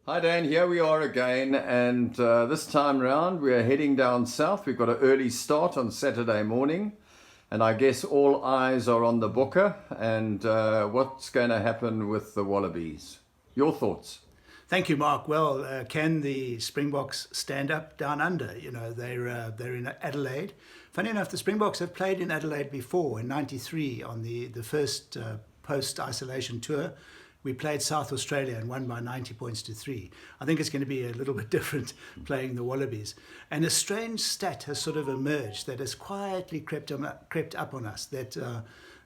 Hi Dan, here we are again, and this time round we are heading down south. We've got an early start on Saturday morning, and I guess all eyes are on the Booker and what's going to happen with the Wallabies. Your thoughts? Thank you, Mark. Well, can the Springboks stand up down under? You know, they're in Adelaide. Funny enough, the Springboks have played in Adelaide before in '93 on the first post-isolation tour. We played South Australia and won by 90 points to 3. I think it's going to be a little bit different playing the Wallabies. And a strange stat has sort of emerged that has quietly crept up on us, that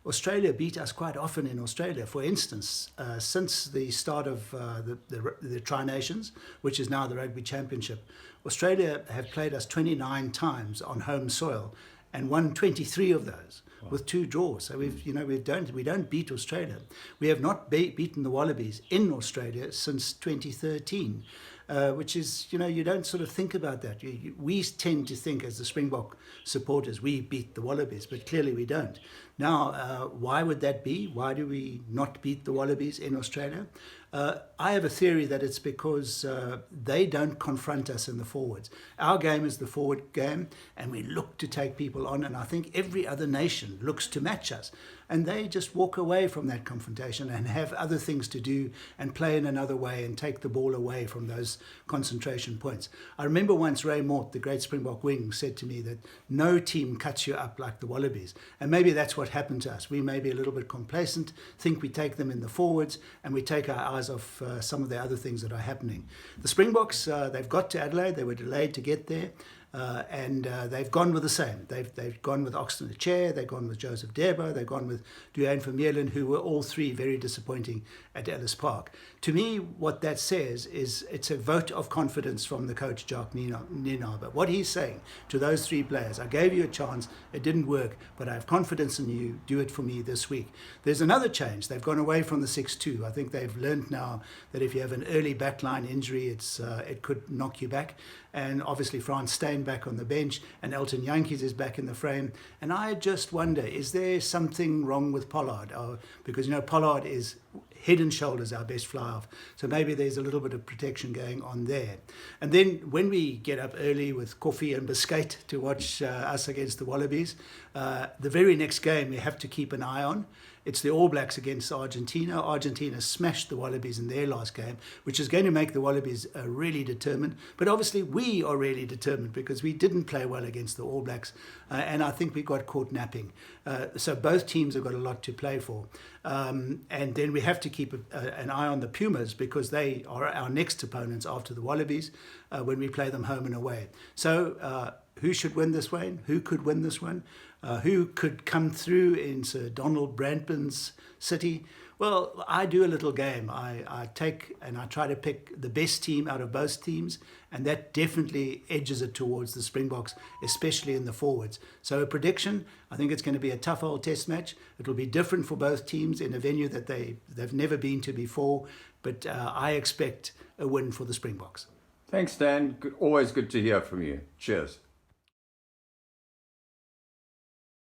Australia beat us quite often in Australia. For instance, since the start of the Tri-Nations, which is now the Rugby Championship, Australia have played us 29 times on home soil and won 23 of those. Wow. With 2 draws. So we don't beat Australia. We have not beaten the Wallabies in Australia since 2013, which is, you don't sort of think about that. We tend to think as the Springbok supporters, we beat the Wallabies, but clearly we don't. Now, why would that be? Why do we not beat the Wallabies in Australia? I have a theory that it's because they don't confront us in the forwards. Our game is the forward game, and we look to take people on, and I think every other nation looks to match us. And they just walk away from that confrontation and have other things to do and play in another way and take the ball away from those concentration points. I remember once Ray Mort, the great Springbok wing, said to me that no team cuts you up like the Wallabies. And maybe that's what happened to us. We may be a little bit complacent, think we take them in the forwards, and we take our eyes off some of the other things that are happening. The Springboks, they've got to Adelaide. They were delayed to get there. And they've gone with the same. They've gone with Oxton Chair, they've gone with Joseph Debo, they've gone with Duane Vermeulen, who were all 3 very disappointing at Ellis Park. To me, what that says is it's a vote of confidence from the coach, Jacques Nienaber. What he's saying to those 3 players, I gave you a chance, it didn't work, but I have confidence in you, do it for me this week. There's another change. They've gone away from the 6-2. I think they've learned now that if you have an early backline injury, it could knock you back. And obviously Frans Steyn back on the bench, and Elton Jantjies is back in the frame. And I just wonder, is there something wrong with Pollard? Because, Pollard is head and shoulders our best fly-off. So maybe there's a little bit of protection going on there. And then when we get up early with coffee and biscuit to watch us against the Wallabies, the very next game we have to keep an eye on. It's the All Blacks against Argentina. Argentina smashed the Wallabies in their last game, which is going to make the Wallabies really determined. But obviously we are really determined because we didn't play well against the All Blacks, and I think we got caught napping. So both teams have got a lot to play for. And then we have to keep an eye on the Pumas because they are our next opponents after the Wallabies when we play them home and away. So who should win this one? Who could win this one? Who could come through in Sir Donald Brandman's city? Well, I do a little game. I take and I try to pick the best team out of both teams, and that definitely edges it towards the Springboks, especially in the forwards. So a prediction, I think it's going to be a tough old test match. It'll be different for both teams in a venue that they've never been to before, but I expect a win for the Springboks. Thanks, Dan. Always good to hear from you. Cheers.